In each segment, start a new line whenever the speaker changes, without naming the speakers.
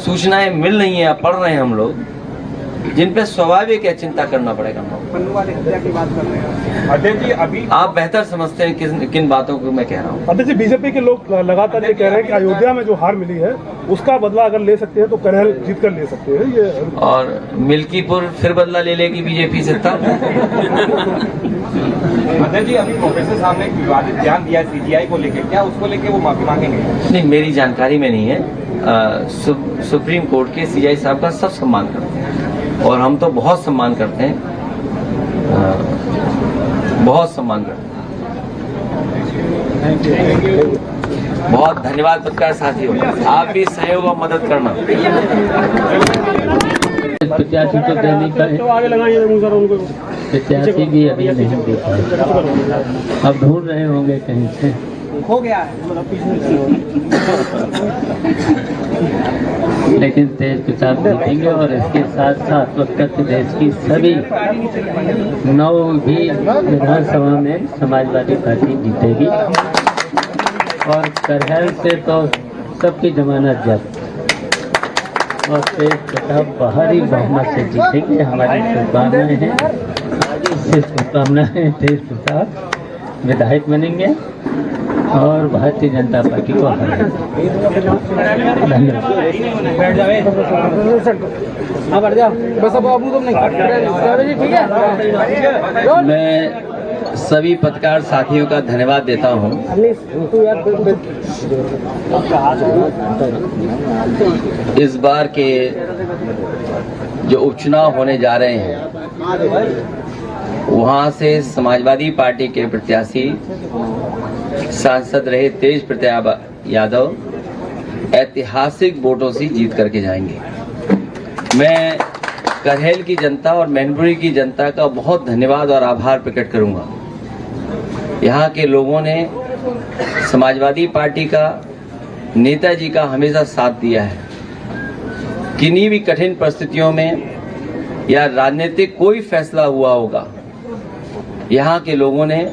सूचनाएं मिल रही हैं, पढ़ रहे हैं हम लोग, जिन पे स्वाभाविक है चिंता करना पड़ेगा।
पन्नू वाले हत्या की बात कर रहे हैं अध्यक्ष जी। अभी
आप बेहतर समझते हैं किन बातों को मैं कह रहा हूँ।
अध्यक्ष जी, बीजेपी के लोग लगातार ये कह रहे हैं कि अयोध्या में जो हार मिली है उसका बदला अगर ले सकते हैं तो कन्हैया जीत कर ले सकते हैं ये,
और मिल्कीपुर फिर बदला ले लेगी बीजेपी से तब।
अध्यक्ष जी, अभी प्रोफेसर साहब ने एक विवादित बयान दिया सीजीआई को लेकर, क्या उसको लेकर वो माफी मांगेंगे?
नहीं, मेरी जानकारी में नहीं है। सुप्रीम कोर्ट के सीजीआई साहब का सब सम्मान करते हैं और हम तो बहुत सम्मान करते हैं, बहुत सम्मान करते हैं। बहुत धन्यवाद पत्रकार साथियों, आप भी सहयोग और मदद करना।
प्रत्याशी को देने का प्रत्याशी भी अभी नहीं दे पाए, अब ढूंढ रहे होंगे कहीं से,
हो गया है।
लेकिन तेज प्रताप जीतेंगे और इसके साथ साथ उत्तर प्रदेश की सभी 9 भी विधानसभा में समाजवादी पार्टी जीतेगी और करहल से तो सबकी जमानत जब्त और तेज प्रताप बाहरी बहुमत से जीतेंगे। हमारी शुभकामनाएं हैं, शुभकामनाएं तेज प्रताप विधायक बनेंगे और भारतीय जनता पार्टी को
मैं सभी पत्रकार साथियों का धन्यवाद देता हूं। इस बार के जो उपचुनाव होने जा रहे हैं वहां से समाजवादी पार्टी के प्रत्याशी सांसद रहे तेज प्रताप यादव ऐतिहासिक वोटों से जीत करके जाएंगे। मैं करहल की जनता और मैनपुरी की जनता का बहुत धन्यवाद और आभार प्रकट करूंगा। यहाँ के लोगों ने समाजवादी पार्टी का, नेताजी का हमेशा साथ दिया है। किन्हीं भी कठिन परिस्थितियों में या राजनीतिक कोई फैसला हुआ होगा, यहाँ के लोगों ने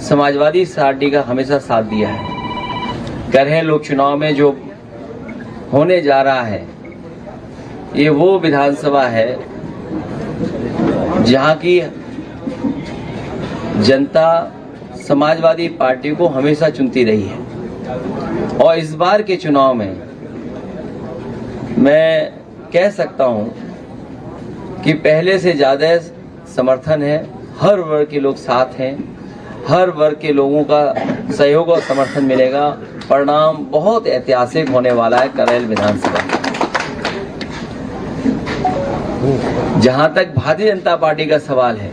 समाजवादी पार्टी का हमेशा साथ दिया है। करहल उपचुनाव में जो होने जा रहा है, ये वो विधानसभा है जहाँ की जनता समाजवादी पार्टी को हमेशा चुनती रही है और इस बार के चुनाव में मैं कह सकता हूं कि पहले से ज़्यादा समर्थन है। हर वर्ग के लोग साथ हैं, हर वर्ग के लोगों का सहयोग और समर्थन मिलेगा। परिणाम बहुत ऐतिहासिक होने वाला है करहल विधानसभा। जहां तक भारतीय जनता पार्टी का सवाल है,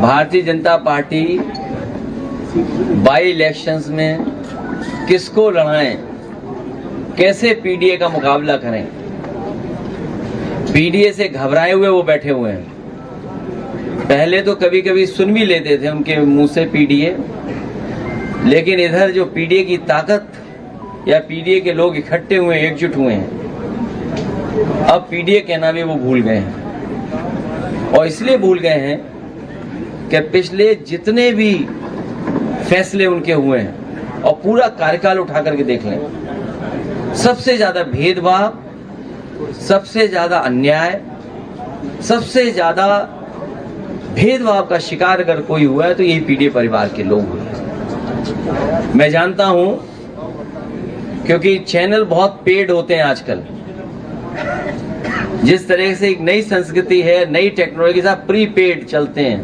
Bharatiya Janata party by elections में किसको लड़ाएं, कैसे पीडीए का मुकाबला करें। पीडीए से घबराए हुए वो बैठे हुए हैं। पहले तो कभी कभी सुन भी लेते थे उनके मुंह से पीडीए, लेकिन इधर जो पीडीए की ताकत या पीडीए के लोग इकट्ठे हुए, एकजुट हुए हैं, अब पीडीए कहना भी वो भूल गए हैं। और इसलिए भूल गए हैं कि पिछले जितने भी फैसले उनके हुए हैं और पूरा कार्यकाल उठा करके देख लें, सबसे ज्यादा भेदभाव, सबसे ज्यादा अन्याय, सबसे ज्यादा भेदभाव का शिकार अगर कोई हुआ है तो यही पीडीए परिवार के लोग हुए। मैं जानता हूं क्योंकि चैनल बहुत पेड होते हैं आजकल। जिस तरह से एक नई संस्कृति है, नई टेक्नोलॉजी के साथ प्रीपेड चलते हैं,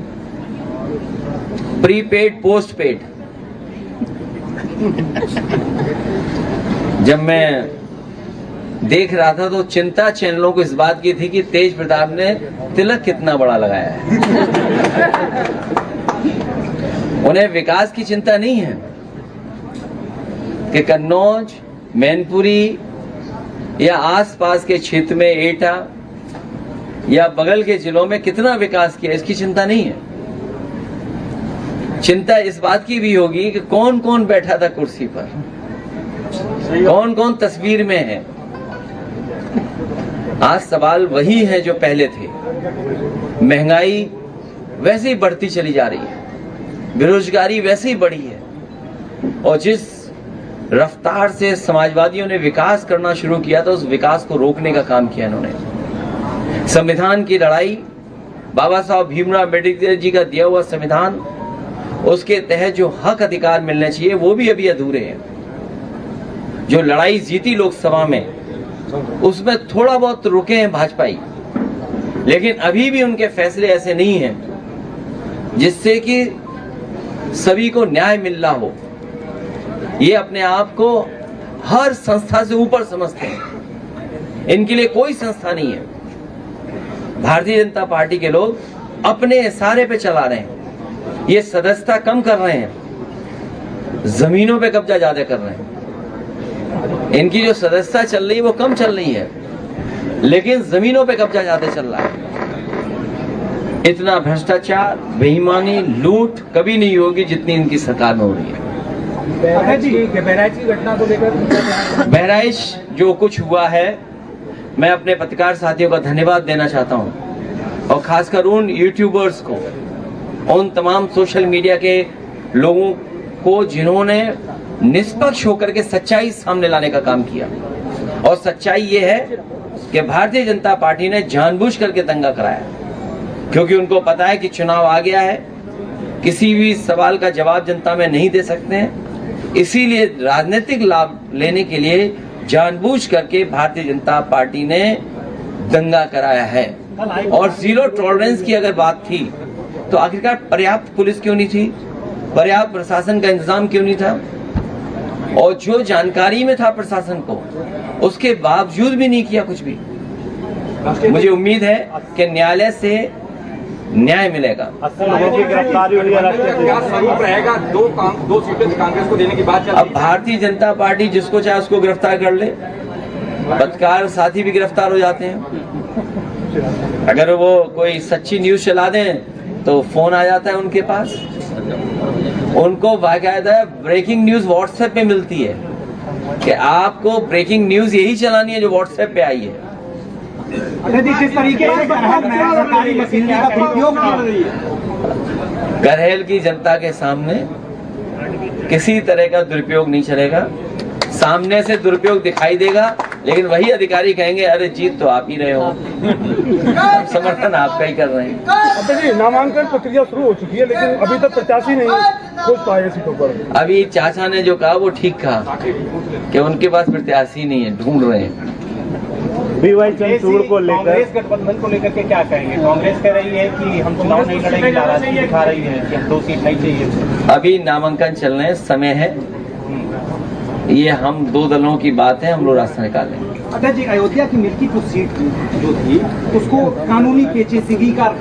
प्रीपेड पोस्ट पेड। जब मैं देख रहा था तो चिंता चैनलों को इस बात की थी कि तेज प्रताप ने तिलक कितना बड़ा लगाया है। उन्हें विकास की चिंता नहीं है कि कन्नौज, मैनपुरी या आसपास के क्षेत्र में एटा या बगल के जिलों में कितना विकास किया, इसकी चिंता नहीं है। चिंता इस बात की भी होगी कि कौन कौन बैठा था कुर्सी पर, कौन कौन तस्वीर में है। आज सवाल वही है जो पहले थे। महंगाई वैसे ही बढ़ती चली जा रही है, बेरोजगारी वैसे ही बढ़ी है, और जिस रफ्तार से समाजवादियों ने विकास करना शुरू किया था, उस विकास को रोकने का काम किया इन्होंने। संविधान की लड़ाई, बाबा साहब भीमराव अम्बेडकर जी का दिया हुआ संविधान, उसके तहत जो हक अधिकार मिलने चाहिए वो भी अभी अधूरे हैं। जो लड़ाई जीती लोकसभा में, उसमें थोड़ा बहुत रुके हैं भाजपाई, लेकिन अभी भी उनके फैसले ऐसे नहीं हैं जिससे कि सभी को न्याय मिल रहा हो। ये अपने आप को हर संस्था से ऊपर समझते हैं, इनके लिए कोई संस्था नहीं है। भारतीय जनता पार्टी के लोग अपने इशारे पे चला रहे हैं, ये सदस्यता कम कर रहे हैं, जमीनों पे कब्जा ज्यादा कर रहे हैं। इनकी जो सदस्यता चल रही है वो कम चल रही है, लेकिन जमीनों पे कब्जा ज्यादा चल रहा है। इतना भ्रष्टाचार, बेईमानी, लूट कभी नहीं होगी जितनी इनकी सरकार में हो रही है।
बहराइच की घटना को लेकर,
बहराइच जो कुछ हुआ है, मैं अपने पत्रकार साथियों का धन्यवाद देना चाहता हूं, और खासकर उन यूट्यूबर्स को, उन तमाम सोशल मीडिया के लोगों को जिन्होंने निष्पक्ष होकर के सच्चाई सामने लाने का काम किया। और सच्चाई ये है कि भारतीय जनता पार्टी ने जानबूझ करके दंगा कराया, क्योंकि उनको पता है कि चुनाव आ गया है, किसी भी सवाल का जवाब जनता में नहीं दे सकते हैं, इसीलिए राजनीतिक लाभ लेने के लिए जानबूझ करके भारतीय जनता पार्टी ने दंगा कराया है। और जीरो टॉलरेंस की अगर बात थी तो आखिरकार पर्याप्त पुलिस क्यों नहीं थी, पर्याप्त प्रशासन का इंतजाम क्यों नहीं था, और जो जानकारी में था प्रशासन को, उसके बावजूद भी नहीं किया कुछ भी। मुझे उम्मीद है कि न्यायालय से न्याय मिलेगा।
80 लोगों की गिरफ्तारी हुई है, क्या स्वरूप रहेगा? दो सीटें कांग्रेस को देने की बात चल रही है।
अब भारतीय जनता पार्टी जिसको चाहे उसको गिरफ्तार कर ले, पत्रकार साथी भी गिरफ्तार हो जाते हैं। अगर वो कोई सच्ची न्यूज चला दें तो फोन आ जाता है उनके पास, उनको बाकायदा ब्रेकिंग न्यूज व्हाट्सएप पे मिलती है कि आपको ब्रेकिंग न्यूज यही चलानी है जो व्हाट्सएप पे आई है।
जिस तरीके से सरकारी मशीनरी का दुरुपयोग कर रही है,
गरहेल की जनता के सामने किसी तरह का दुरुपयोग नहीं चलेगा। सामने से दुरुपयोग दिखाई देगा, लेकिन वही अधिकारी कहेंगे अरे जीत तो आप ही रहे हो, समर्थन आपका ही कर रहे हैं।
अब देखिए नामांकन प्रक्रिया शुरू हो चुकी है, लेकिन अभी तक प्रत्याशी नहीं पहुंच पाए सीटों पर।
अभी चाचा ने जो कहा वो ठीक कहा कि उनके पास प्रत्याशी नहीं है, ढूंढ रहे हैं।
BY चंद्रचूड़ को लेकर, कांग्रेस गठबंधन को लेकर के क्या कहेंगे? कांग्रेस कह रही है कि हम चुनाव नहीं लड़ेंगे, नाराजगी दिखा रही है कि हम 2 सीट नहीं चाहिए।
अभी नामांकन चलने समय है, ये हम 2 दलों की बात है, हम लोग रास्ता निकालेंगे।
अध्यक्ष जी, अयोध्या की मिल्कीपुर सीट जो थी उसको कानूनी पेचीदगी का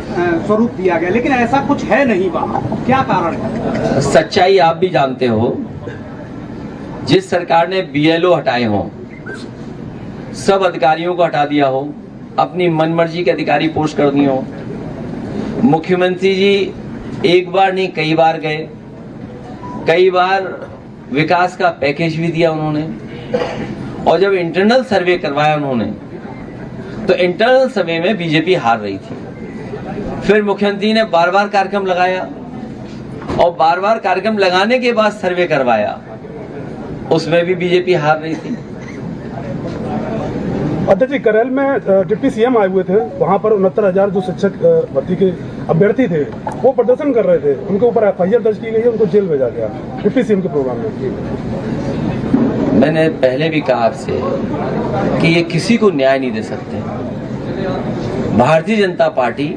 स्वरूप दिया गया, लेकिन ऐसा कुछ है नहीं वहाँ, क्या कारण है?
सच्चाई आप भी जानते हो, जिस सरकार ने BLO हटाए हों, सब अधिकारियों को हटा दिया हो, अपनी मनमर्जी के अधिकारी पोस्ट कर दिए हो, मुख्यमंत्री जी एक बार नहीं कई बार गए, कई बार विकास का पैकेज भी दिया उन्होंने, और जब इंटरनल सर्वे करवाया उन्होंने तो इंटरनल सर्वे में बीजेपी हार रही थी। फिर मुख्यमंत्री ने बार बार कार्यक्रम लगाया, और बार बार कार्यक्रम लगाने के बाद सर्वे करवाया, उसमें भी बीजेपी हार रही थी।
अध्यक्ष जी, करेल में डिप्टी CM आए हुए थे, वहाँ पर 69,000 जो शिक्षक भर्ती के अभ्यर्थी थे वो प्रदर्शन कर रहे थे, उनके ऊपर FIR दर्ज की गई है, उनको जेल भेजा गया डिप्टी CM के प्रोग्राम में।
मैंने पहले भी कहा आपसे कि ये किसी को न्याय नहीं दे सकते। भारतीय जनता पार्टी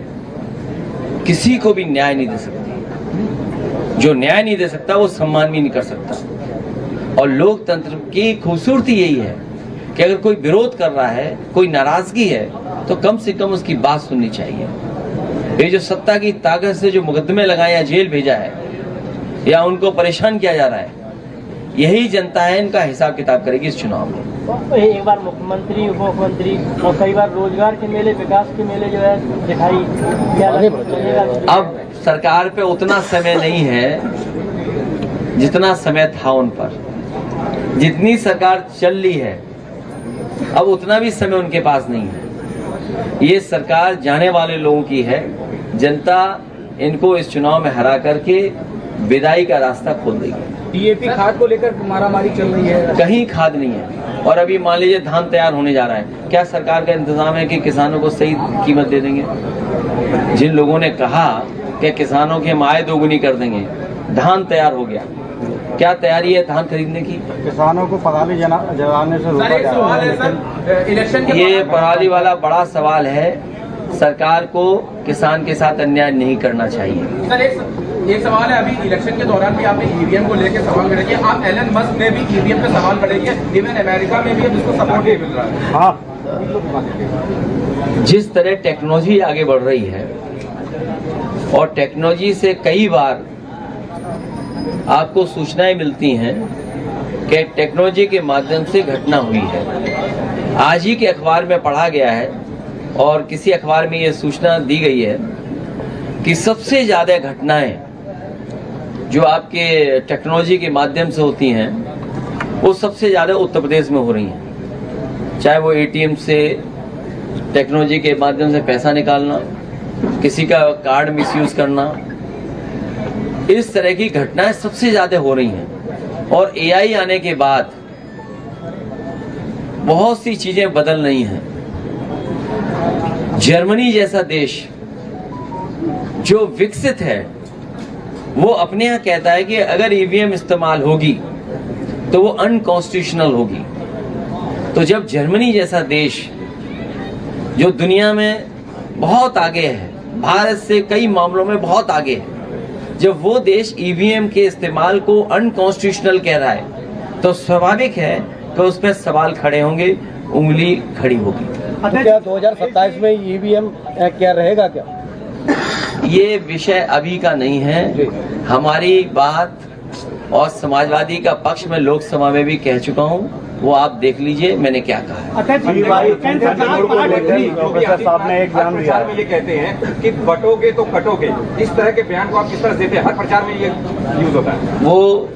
किसी को भी न्याय नहीं दे सकती। जो न्याय नहीं दे सकता वो सम्मान भी नहीं कर सकता। और लोकतंत्र की खूबसूरती यही है कि अगर कोई विरोध कर रहा है, कोई नाराजगी है, तो कम से कम उसकी बात सुननी चाहिए। ये जो सत्ता की ताकत से जो मुकदमे लगाए या जेल भेजा है या उनको परेशान किया जा रहा है, यही जनता है इनका हिसाब किताब करेगी इस चुनाव में।
तो एक बार मुख्यमंत्री, उप मुख्यमंत्री और कई बार रोजगार के मेले, विकास के मेले जो है दिखाई, क्या लगेगा?
अब सरकार पे उतना समय नहीं है जितना समय था उन पर। जितनी सरकार चल रही है अब उतना भी समय उनके पास नहीं है। ये सरकार जाने वाले लोगों की है, जनता इनको इस चुनाव में हरा करके विदाई का रास्ता खोल देगी।
डीएपी खाद को लेकर मारामारी चल रही है।
कहीं खाद नहीं है। और अभी मान लीजिए धान तैयार होने जा रहा है, क्या सरकार का इंतजाम है कि किसानों को सही कीमत दे देंगे? जिन लोगों ने कहा कि किसानों की हम आय दोगुनी कर देंगे, धान तैयार हो गया, क्या तैयारी है धान खरीदने की?
किसानों को पराली जलाने से रोका जा रहा है।
इलेक्शन
ये पराली वाला बड़ा सवाल है। सरकार को किसान के साथ अन्याय नहीं करना चाहिए।
सर एक सवाल है, अभी इलेक्शन के दौरान भी आपने ईवीएम को लेकर सवाल करे किए, आप एलन मस्क ने भी ईवीएम पे सवाल करे किए, इवन अमेरिका में भी अब इसको सपोर्ट नहीं मिल रहा है।
हाँ,
जिस तरह टेक्नोलॉजी आगे बढ़ रही है और टेक्नोलॉजी से कई बार आपको सूचनाएं मिलती हैं कि टेक्नोलॉजी के माध्यम से घटना हुई है। आज ही के अखबार में पढ़ा गया है और किसी अखबार में ये सूचना दी गई है कि सबसे ज्यादा घटनाएं जो आपके टेक्नोलॉजी के माध्यम से होती हैं वो सबसे ज्यादा उत्तर प्रदेश में हो रही हैं। चाहे वो एटीएम से टेक्नोलॉजी के माध्यम से पैसा निकालना, किसी का कार्ड मिसयूज करना, इस तरह की घटनाएं सबसे ज्यादा हो रही हैं। और एआई आने के बाद बहुत सी चीजें बदल रही हैं। जर्मनी जैसा देश जो विकसित है वो अपने यहाँ कहता है कि अगर ईवीएम इस्तेमाल होगी तो वो अनकॉन्स्टिट्यूशनल होगी। तो जब जर्मनी जैसा देश जो दुनिया में बहुत आगे है, भारत से कई मामलों में बहुत आगे है, जब वो देश ईवीएम के इस्तेमाल को अनकॉन्स्टिट्यूशनल कह रहा है तो स्वाभाविक है कि उस पर सवाल खड़े होंगे, उंगली खड़ी होगी।
तो क्या 2027 में ईवीएम क्या रहेगा क्या?
ये विषय अभी का नहीं है। हमारी बात और समाजवादी का पक्ष में लोकसभा में भी कह चुका हूँ, वो आप देख लीजिए मैंने क्या कहा है।
प्रोफेसर साहब ने एक बयान दिया
में ये कहते हैं कि बटोगे तो कटोगे, इस तरह के बयान को आप किस तरह देते हैं? हर प्रचार में ये यूज होता है।
वो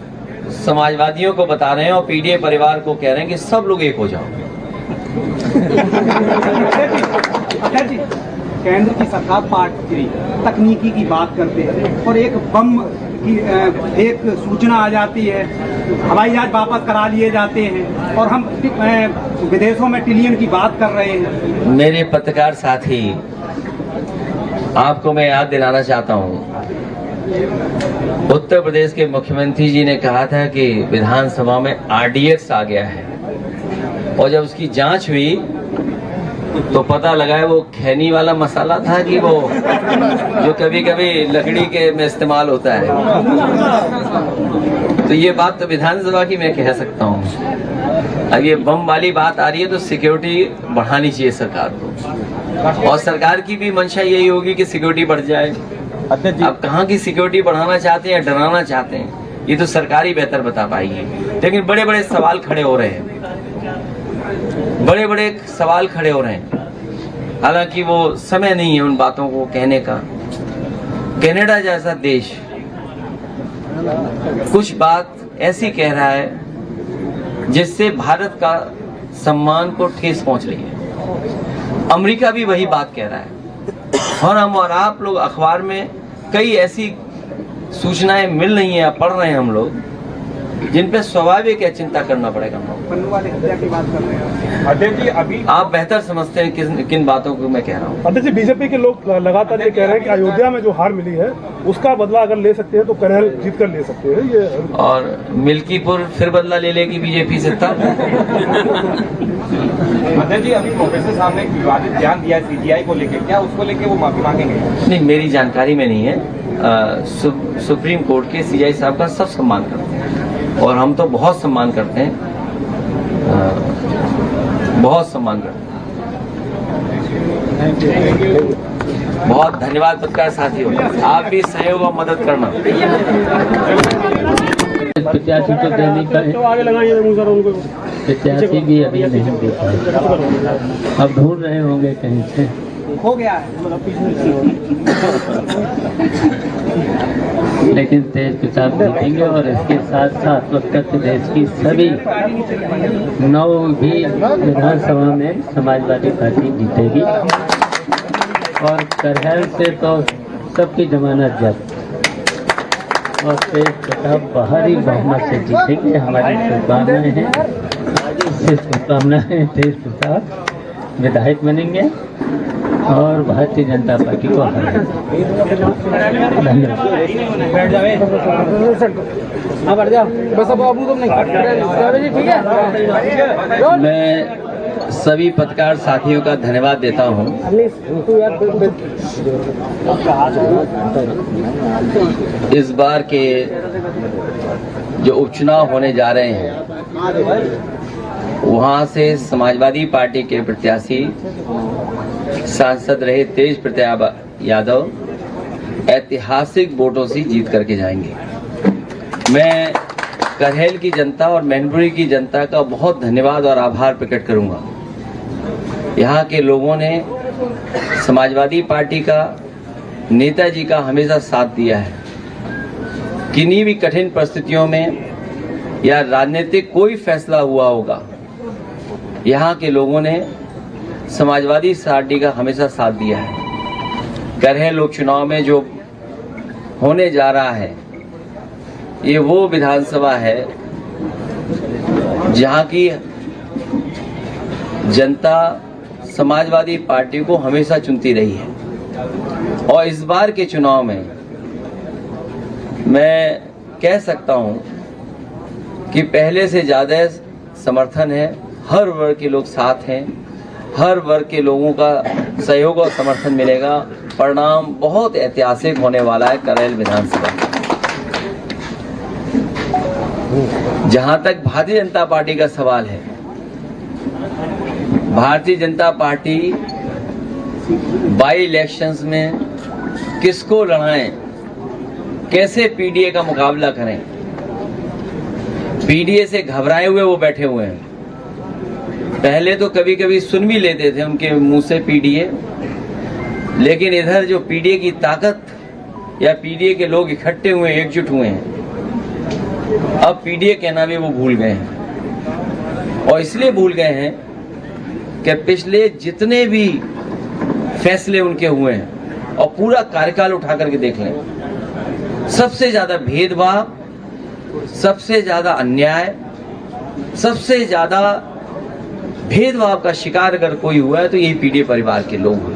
समाजवादियों को बता रहे हैं और पीडीए परिवार को कह रहे हैं कि सब लोग एक हो जाओ।
केंद्र की सरकार पार्टी तकनीकी की बात करते हैं और एक बम की एक सूचना आ जाती है, हवाई जहाज वापस करा लिए जाते हैं और हम विदेशों में ट्रिलियन की बात कर रहे हैं।
मेरे पत्रकार साथी, आपको मैं याद दिलाना चाहता हूँ, उत्तर प्रदेश के मुख्यमंत्री जी ने कहा था कि विधानसभा में आरडीएक्स आ गया है और जब उसकी जांच हुई तो पता लगा है वो खैनी वाला मसाला था कि वो जो कभी कभी लकड़ी के में इस्तेमाल होता है। तो ये बात तो विधानसभा की मैं कह सकता हूँ। अब ये बम वाली बात आ रही है तो सिक्योरिटी बढ़ानी चाहिए सरकार को, और सरकार की भी मंशा यही होगी कि सिक्योरिटी बढ़ जाए। अब कहाँ की सिक्योरिटी बढ़ाना चाहते हैं, डराना चाहते हैं, ये तो सरकार ही बेहतर बता पाएगी। लेकिन बड़े बड़े सवाल खड़े हो रहे हैं, बड़े बड़े सवाल खड़े हो रहे हैं। हालांकि वो समय नहीं है उन बातों को कहने का। कनाडा जैसा देश कुछ बात ऐसी कह रहा है जिससे भारत का सम्मान को ठेस पहुंच रही है। अमेरिका भी वही बात कह रहा है और हम और आप लोग अखबार में कई ऐसी सूचनाएं मिल रही हैं, पढ़ रहे हैं हम लोग, जिन पे स्वाभाविक है चिंता करना पड़ेगा।
पन्नू वाले हत्या की बात कर रहे हैं
अध्यक्ष जी, अभी
आप बेहतर समझते हैं किन बातों को मैं कह रहा हूँ।
अध्यक्ष जी, बीजेपी के लोग लगातार ये कह रहे हैं कि अयोध्या में जो हार मिली है उसका बदला अगर ले सकते हैं तो कन्हैया जीत कर ले सकते हैं। ये
और मिल्कीपुर फिर बदला ले लेगी बीजेपी से तब।
अध्यक्ष जी, अभी प्रोफेसर साहब ने एक विवादित बयान दिया सीजीआई को लेकर, क्या उसको लेकर वो माफी मांगेंगे?
नहीं, मेरी जानकारी में नहीं है। सुप्रीम कोर्ट के सीजीआई साहब का सब सम्मान करते हैं और हम तो बहुत सम्मान करते हैं, बहुत सम्मान करते हैं। बहुत धन्यवाद पत्रकार साथियों, आप भी सहयोग और मदद करना।
प्रत्याशी को देने का प्रत्याशी भी अभी नहीं दे पाए, अब ढूंढ रहे होंगे कहीं से,
हो गया है।
लेकिन तेज प्रताप जीतेंगे और इसके साथ साथ उत्तर प्रदेश की सभी 9 भी विधानसभा में समाजवादी पार्टी जीतेगी और करहल से तो सबकी जमानत जब्त और तेज प्रताप बाहरी बहुमत से जीतेंगे। हमारी शुभकामनाएं हैं, शुभकामनाएं हैं। तेज प्रताप विधायक बनेंगे और भारतीय जनता पार्टी को हराएंगे।
मैं सभी पत्रकार साथियों का धन्यवाद देता हूं। इस बार के जो उपचुनाव होने जा रहे हैं वहां से समाजवादी पार्टी के प्रत्याशी सांसद रहे तेज प्रताप यादव ऐतिहासिक वोटों से जीत करके जाएंगे। मैं करहेल की जनता और मैनपुरी की जनता का बहुत धन्यवाद और आभार प्रकट करूंगा। यहाँ के लोगों ने समाजवादी पार्टी का, नेताजी का हमेशा साथ दिया है। किन्हीं भी कठिन परिस्थितियों में या राजनीतिक कोई फैसला हुआ होगा, यहाँ के लोगों ने समाजवादी पार्टी का हमेशा साथ दिया है। करहेल उपचुनाव में जो होने जा रहा है, ये वो विधानसभा है जहां की जनता समाजवादी पार्टी को हमेशा चुनती रही है। और इस बार के चुनाव में मैं कह सकता हूं कि पहले से ज्यादा समर्थन है। हर वर्ग के लोग साथ हैं, हर वर्ग के लोगों का सहयोग और समर्थन मिलेगा। परिणाम बहुत ऐतिहासिक होने वाला है करहेल विधानसभा। जहां तक भारतीय जनता पार्टी का सवाल है, Bharatiya Janata party by elections में किसको लड़ाएं, कैसे पीडीए का मुकाबला करें। पीडीए से घबराए हुए वो बैठे हुए हैं। पहले तो कभी कभी सुन भी लेते थे उनके मुंह से पीडीए, लेकिन इधर जो पीडीए की ताकत या पीडीए के लोग इकट्ठे हुए, एकजुट हुए हैं, अब पीडीए कहना भी वो भूल गए हैं। और इसलिए भूल गए हैं कि पिछले जितने भी फैसले उनके हुए हैं और पूरा कार्यकाल उठा करके देख लें, सबसे ज्यादा भेदभाव, सबसे ज्यादा अन्याय, सबसे ज्यादा भेदभाव का शिकार अगर कोई हुआ है तो यही पीडीए परिवार के लोग हुए।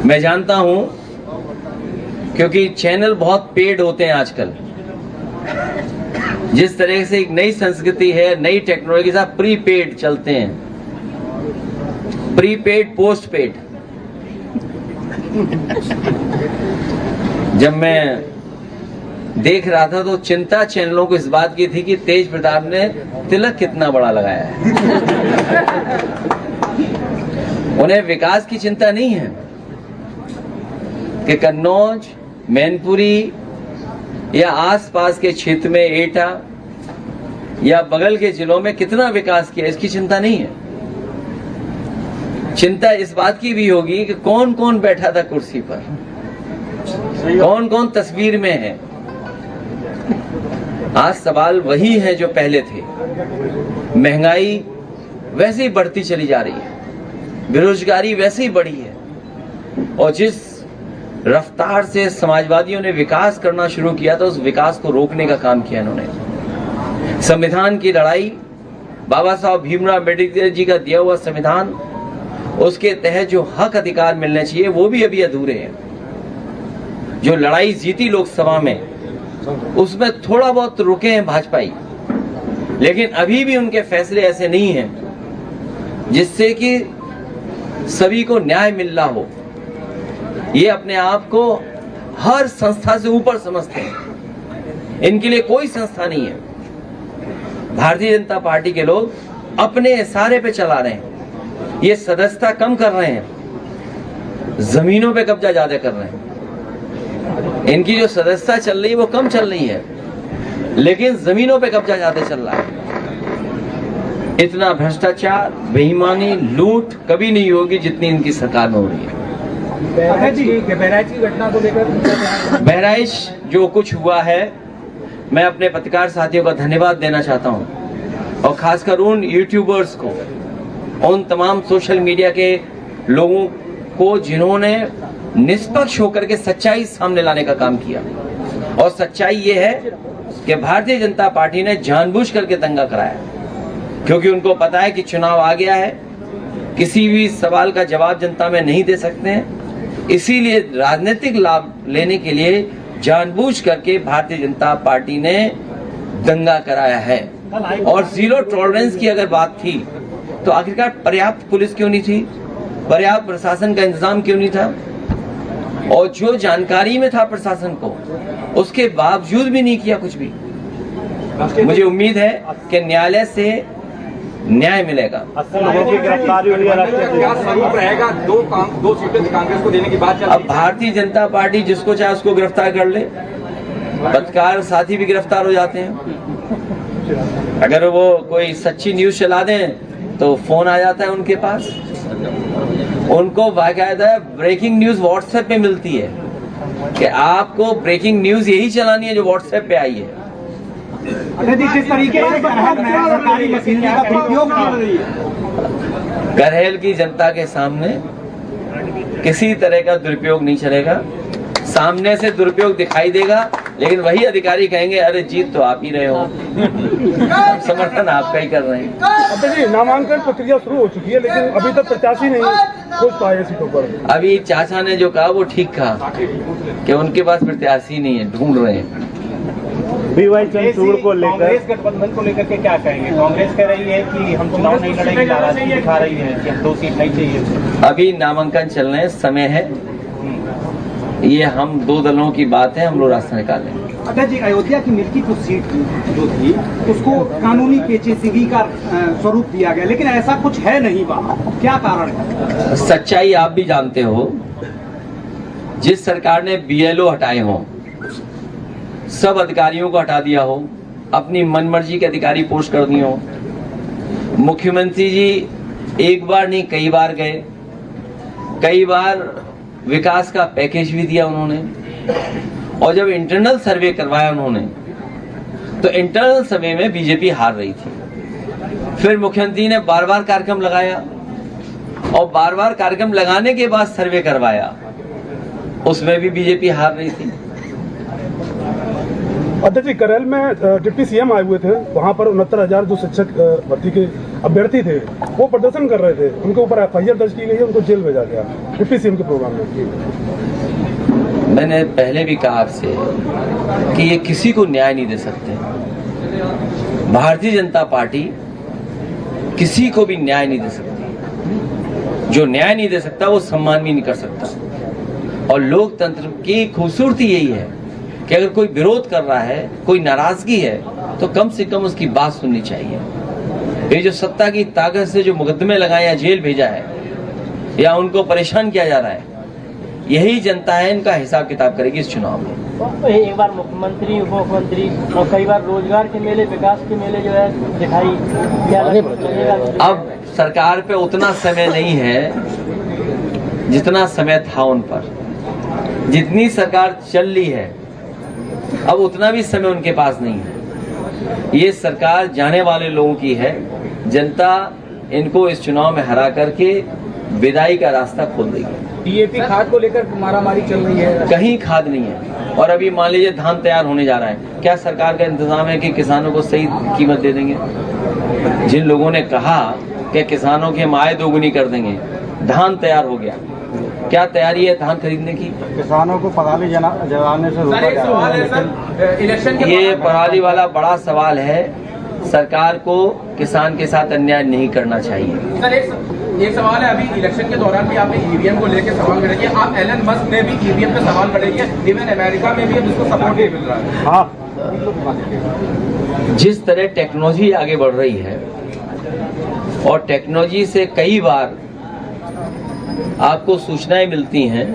मैं जानता हूं क्योंकि चैनल बहुत पेड होते हैं आजकल। जिस तरह से एक नई संस्कृति है, नई टेक्नोलॉजी के साथ प्रीपेड चलते हैं, प्रीपेड पोस्ट पेड। जब मैं देख रहा था तो चिंता चैनलों को इस बात की थी कि तेज प्रताप ने तिलक कितना बड़ा लगाया है। उन्हें विकास की चिंता नहीं है कि कन्नौज, मैनपुरी या आसपास के क्षेत्र में एटा या बगल के जिलों में कितना विकास किया, इसकी चिंता नहीं है। चिंता इस बात की भी होगी कि कौन कौन बैठा था कुर्सी पर, कौन कौन तस्वीर में है। आज सवाल वही है जो पहले थे। महंगाई वैसे ही बढ़ती चली जा रही है, बेरोजगारी वैसे ही बढ़ी है, और जिस रफ्तार से समाजवादियों ने विकास करना शुरू किया था, उस विकास को रोकने का काम किया इन्होंने। संविधान की लड़ाई, बाबा साहब भीमराव अम्बेडकर जी का दिया हुआ संविधान, उसके तहत जो हक अधिकार मिलने चाहिए वो भी अभी अधूरे हैं। जो लड़ाई जीती लोकसभा में, उसमें थोड़ा बहुत रुके हैं भाजपाई, लेकिन अभी भी उनके फैसले ऐसे नहीं हैं जिससे कि सभी को न्याय मिल रहा हो। ये अपने आप को हर संस्था से ऊपर समझते हैं, इनके लिए कोई संस्था नहीं है। भारतीय जनता पार्टी के लोग अपने इशारे पे चला रहे हैं। ये सदस्यता कम कर रहे हैं, जमीनों पे कब्जा ज्यादा कर रहे हैं। इनकी जो सदस्यता चल रही है वो कम चल रही है, लेकिन जमीनों पे कब्जा ज्यादा चल रहा है। इतना भ्रष्टाचार, बेईमानी, लूट कभी नहीं होगी जितनी इनकी सरकार में हो रही है।
बहराइच की घटना को लेकर,
बहराइच जो कुछ हुआ है, मैं अपने पत्रकार साथियों का धन्यवाद देना चाहता हूं, और खासकर उन यूट्यूबर्स को, उन तमाम सोशल मीडिया के लोगों को जिन्होंने निष्पक्ष होकर के सच्चाई सामने लाने का काम किया। और सच्चाई ये है कि भारतीय जनता पार्टी ने जानबूझ करके दंगा कराया, क्योंकि उनको पता है कि चुनाव आ गया है, किसी भी सवाल का जवाब जनता में नहीं दे सकते हैं। इसीलिए राजनीतिक लाभ लेने के लिए जानबूझ करके भारतीय जनता पार्टी ने दंगा कराया है। और जीरो टॉलरेंस की अगर बात थी तो आखिरकार पर्याप्त पुलिस क्यों नहीं थी, पर्याप्त प्रशासन का इंतजाम क्यों नहीं था? और जो जानकारी में था प्रशासन को, उसके बावजूद भी नहीं किया कुछ भी। मुझे उम्मीद है कि न्यायालय से न्याय मिलेगा।
80 लोगों की गिरफ्तारी हुई है।
क्या स्वरूप रहेगा? दो सीटें कांग्रेस को देने की बात चल रही है।
अब भारतीय जनता पार्टी जिसको चाहे उसको गिरफ्तार कर ले, पत्रकार साथी भी गिरफ्तार हो जाते हैं। अगर वो कोई सच्ची न्यूज चला दें तो फोन आ जाता है उनके पास। उनको बाकायदा ब्रेकिंग न्यूज व्हाट्सएप पे मिलती है कि आपको ब्रेकिंग न्यूज यही चलानी है जो व्हाट्सएप पे आई है।
अच्छा जी, जिस तरीके से सरकारी मशीनरी का दुरुपयोग कर रही है,
करहल की जनता के सामने किसी तरह का दुरुपयोग नहीं चलेगा। सामने से दुरुपयोग दिखाई देगा, लेकिन वही अधिकारी कहेंगे अरे जीत तो आप ही रहे हो, समर्थन आपका ही कर रहे हैं।
अब देखिए, नामांकन प्रक्रिया शुरू हो चुकी है, लेकिन अभी तक प्रत्याशी नहीं पहुंच पाए सीटों पर।
अभी चाचा ने जो कहा वो ठीक कहा कि उनके पास प्रत्याशी नहीं है, ढूंढ रहे हैं।
बीवाई चंद्रचूड़ को लेकर
कांग्रेस गठबंधन को लेकर के क्या कहेंगे? कांग्रेस कह रही है कि हम चुनाव नहीं लड़ेंगे, नाराजगी दिखा रही है कि हम 2 सीट नहीं चाहिए।
अभी नामांकन चलने समय है, ये हम 2 दलों की बात है, हम लोग रास्ता निकाल लेंगे।
अच्छा जी, अयोध्या की मिल्कीपुर सीट जो थी उसको कानूनी पेचीदगी का स्वरूप दिया गया, लेकिन ऐसा कुछ है नहीं वहाँ, क्या कारण है?
सच्चाई आप भी जानते हो। जिस सरकार ने BLO हटाए हों, सब अधिकारियों को हटा दिया हो, अपनी मनमर्जी के अधिकारी पोस्ट कर दिए हो, मुख्यमंत्री जी एक बार नहीं कई बार गए, कई बार विकास का पैकेज भी दिया उन्होंने, और जब इंटरनल सर्वे करवाया उन्होंने तो इंटरनल सर्वे में बीजेपी हार रही थी। फिर मुख्यमंत्री ने बार बार कार्यक्रम लगाया और बार बार कार्यक्रम लगाने के बाद सर्वे करवाया, उसमें भी बीजेपी हार रही थी।
अध्यक्ष जी, करहल में डिप्टी CM आए हुए थे, वहां पर 69,000 जो शिक्षक भर्ती के अभ्यर्थी थे वो प्रदर्शन कर रहे थे, उनके ऊपर FIR दर्ज की गई है, उनको जेल भेजा गया डिप्टी CM के प्रोग्राम में।
मैंने पहले भी कहा आपसे कि ये किसी को न्याय नहीं दे सकते। भारतीय जनता पार्टी किसी को भी न्याय नहीं दे सकती। जो न्याय नहीं दे सकता वो सम्मान भी नहीं कर सकता। और लोकतंत्र की खूबसूरती यही है कि अगर कोई विरोध कर रहा है, कोई नाराजगी है, तो कम से कम उसकी बात सुननी चाहिए। ये जो सत्ता की ताकत से जो मुकदमे लगाए या जेल भेजा है या उनको परेशान किया जा रहा है, यही जनता है, इनका हिसाब किताब करेगी इस चुनाव में।
एक बार मुख्यमंत्री, उप मुख्यमंत्री और कई बार रोजगार के मेले, विकास के मेले जो है दिखाई लगेगा।
अब सरकार पे उतना समय नहीं है जितना समय था उन पर। जितनी सरकार चल रही है अब उतना भी समय उनके पास नहीं है। ये सरकार जाने वाले लोगों की है। जनता इनको इस चुनाव में हरा करके विदाई का रास्ता खोल रही है।
DAP खाद को लेकर मारामारी चल रही है,
कहीं खाद नहीं है। और अभी मान लीजिए धान तैयार होने जा रहा है, क्या सरकार का इंतजाम है कि किसानों को सही कीमत दे देंगे? जिन लोगों ने कहा कि किसानों की हम आय दोगुनी कर देंगे, धान तैयार हो गया, क्या तैयारी है धान खरीदने की?
किसानों को पराली जलाने से रोका जा रहा है।
इलेक्शन के
ये पराली वाला बड़ा सवाल है। सरकार को किसान के साथ अन्याय नहीं करना चाहिए।
सर, एक सवाल है, अभी इलेक्शन के दौरान भी आपने EVM को लेकर सवाल खड़े किए। आप एलन मस्क ने भी EVM पे सवाल खड़े किए, इवन अमेरिका में भी अब इसको सपोर्ट नहीं मिल रहा है।
हाँ,
जिस तरह टेक्नोलॉजी आगे बढ़ रही है और टेक्नोलॉजी से कई बार आपको सूचनाएं मिलती हैं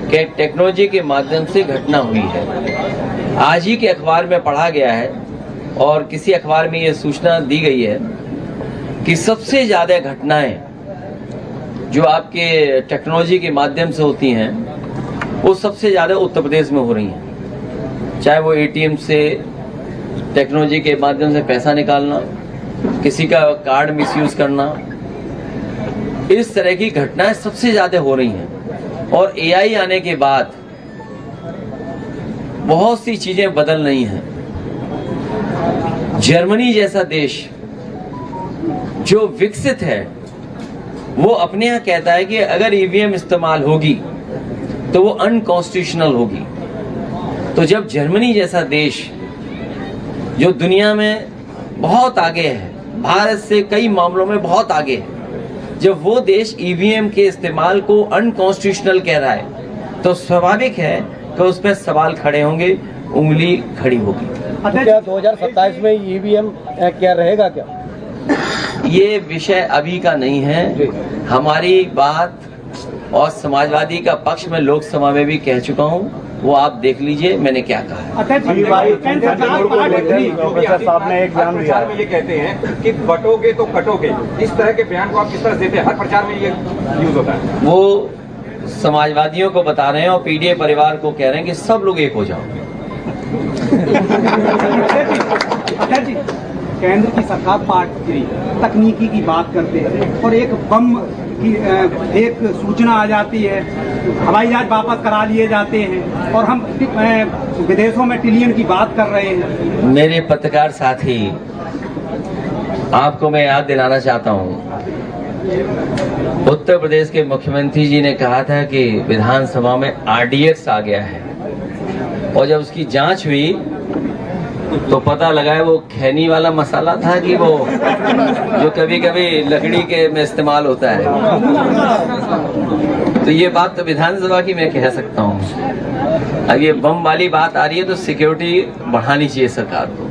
कि टेक्नोलॉजी के माध्यम से घटना हुई है। आज ही के अखबार में पढ़ा गया है और किसी अखबार में ये सूचना दी गई है कि सबसे ज्यादा घटनाएं जो आपके टेक्नोलॉजी के माध्यम से होती हैं वो सबसे ज्यादा उत्तर प्रदेश में हो रही हैं। चाहे वो ATM से टेक्नोलॉजी के माध्यम से पैसा निकालना, किसी का कार्ड मिसयूज करना, इस तरह की घटनाएं सबसे ज्यादा हो रही हैं। और AI आने के बाद बहुत सी चीजें बदल रही हैं। जर्मनी जैसा देश जो विकसित है वो अपने यहाँ कहता है कि अगर ईवीएम इस्तेमाल होगी तो वो अनकॉन्स्टिट्यूशनल होगी। तो जब जर्मनी जैसा देश जो दुनिया में बहुत आगे है, भारत से कई मामलों में बहुत आगे है, जब वो देश ईवीएम के इस्तेमाल को अनकॉन्स्टिट्यूशनल कह रहा है तो स्वाभाविक है कि उस पर सवाल खड़े होंगे, उंगली खड़ी होगी।
तो क्या 2027 में ईवीएम क्या रहेगा क्या?
ये विषय अभी का नहीं है। हमारी बात और समाजवादी का पक्ष में लोकसभा में भी कह चुका हूँ, वो आप देख लीजिए मैंने क्या कहा है।
प्रोफेसर साहब ने एक बयान दिया
में ये कहते हैं कि बटोगे तो कटोगे, इस तरह के बयान को आप किस तरह देते हैं? हर प्रचार में ये यूज होता है।
वो समाजवादियों को बता रहे हैं और पीडीए परिवार को कह रहे हैं कि सब लोग एक हो जाओ।
केंद्र की सरकार पार्टी तकनीकी की बात करते हैं और एक बम की एक सूचना आ जाती है, हवाई जहाज वापस करा लिए जाते हैं और हम विदेशों में ट्रिलियन की बात कर रहे हैं।
मेरे पत्रकार साथी, आपको मैं याद दिलाना चाहता हूँ, उत्तर प्रदेश के मुख्यमंत्री जी ने कहा था कि विधानसभा में आरडीएक्स आ गया है और जब उसकी जांच हुई तो पता लगा है वो खैनी वाला मसाला था कि वो जो कभी कभी लकड़ी के में इस्तेमाल होता है। तो ये बात तो विधानसभा की मैं कह सकता हूँ। अब ये बम वाली बात आ रही है तो सिक्योरिटी बढ़ानी चाहिए सरकार को,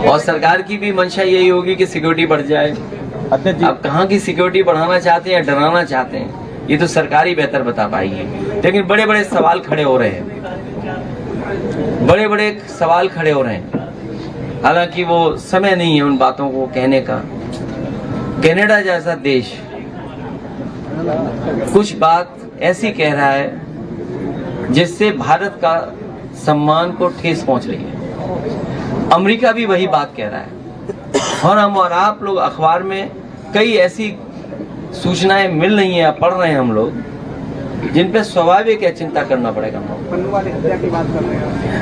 और सरकार की भी मंशा यही होगी कि सिक्योरिटी बढ़ जाए। अब कहाँ की सिक्योरिटी बढ़ाना चाहते हैं या डराना चाहते हैं, ये तो सरकार ही बेहतर बता पाएगी। लेकिन बड़े बड़े सवाल खड़े हो रहे हैं, बड़े बड़े सवाल खड़े हो रहे हैं। हालांकि वो समय नहीं है उन बातों को कहने का। कनाडा जैसा देश कुछ बात ऐसी कह रहा है जिससे भारत का सम्मान को ठेस पहुंच रही है। अमेरिका भी वही बात कह रहा है और हम और आप लोग अखबार में कई ऐसी सूचनाएं मिल रही हैं, पढ़ रहे हैं हम लोग, जिन पे स्वाभाविक है चिंता करना पड़ेगा।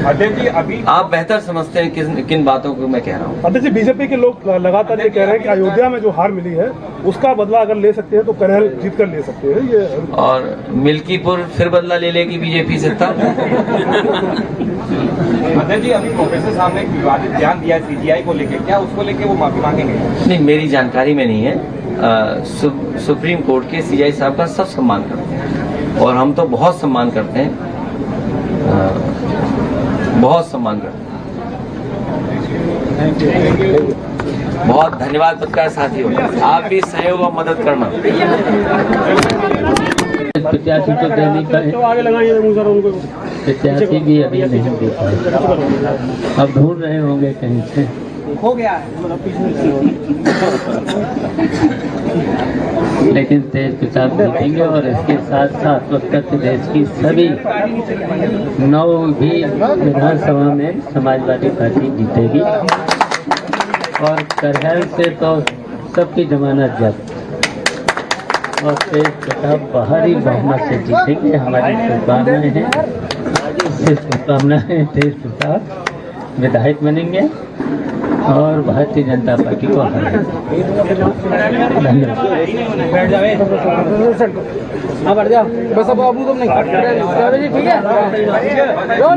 अध्यक्ष जी अभी
आप बेहतर समझते हैं किन बातों को मैं कह रहा हूँ।
अध्यक्ष जी, बीजेपी के लोग लगातार ये कह रहे हैं कि अयोध्या में जो हार मिली है उसका बदला अगर ले सकते हैं तो कन्हैया जीत कर ले सकते हैं ये,
और मिल्कीपुर फिर बदला ले लेगी बीजेपी से तब।
अध्यक्ष जी अभी प्रोफेसर साहब ने एक विवादित बयान दिया है सीजीआई को लेकर, क्या उसको लेकर वो माफी मांगेंगे?
नहीं, मेरी जानकारी में नहीं है। सुप्रीम कोर्ट के सीजीआई साहब का सब सम्मान करते हैं और हम तो बहुत सम्मान करते हैं, बहुत सम्मान करते हैं। बहुत धन्यवाद पत्रकार साथियों, आप भी सहयोग और मदद करना।
प्रत्याशी को देने का प्रत्याशी भी अभी नहीं दे पाए, अब ढूंढ रहे होंगे कहीं से।
हो गया है
लेकिन तेज प्रताप जीतेंगे और इसके साथ साथ उत्तर प्रदेश की सभी 9 भी विधानसभा में समाजवादी पार्टी जीतेगी और करहल से तो सबकी जमानत जब्त और तेज प्रताप बाहरी बहुमत से जीतेंगे। हमारी शुभकामनाएं हैं, शुभकामनाएं हैं। तेज प्रताप विधायक बनेंगे और भारतीय जनता पार्टी को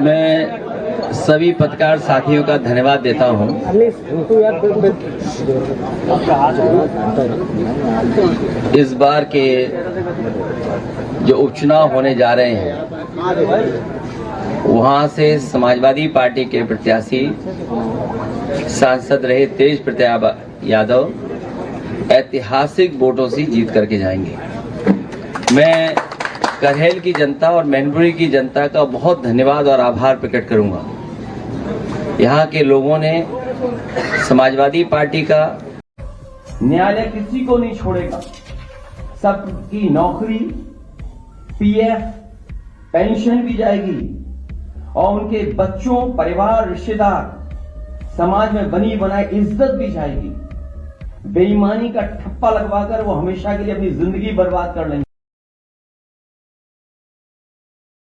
मैं सभी पत्रकार साथियों का धन्यवाद देता हूं। इस बार के जो उपचुनाव होने जा रहे हैं वहां से समाजवादी पार्टी के प्रत्याशी सांसद रहे तेज प्रताप यादव ऐतिहासिक वोटों से जीत करके जाएंगे। मैं करहल की जनता और मैनपुरी की जनता का बहुत धन्यवाद और आभार प्रकट करूंगा। यहाँ के लोगों ने समाजवादी पार्टी का न्यायालय किसी को नहीं छोड़ेगा, सबकी नौकरी, पीएफ, पेंशन भी जाएगी और उनके बच्चों, परिवार, रिश्तेदार, समाज में बनी बनाई इज्जत भी जाएगी। बेईमानी का ठप्पा लगवाकर वो हमेशा के लिए अपनी जिंदगी बर्बाद कर लेंगे।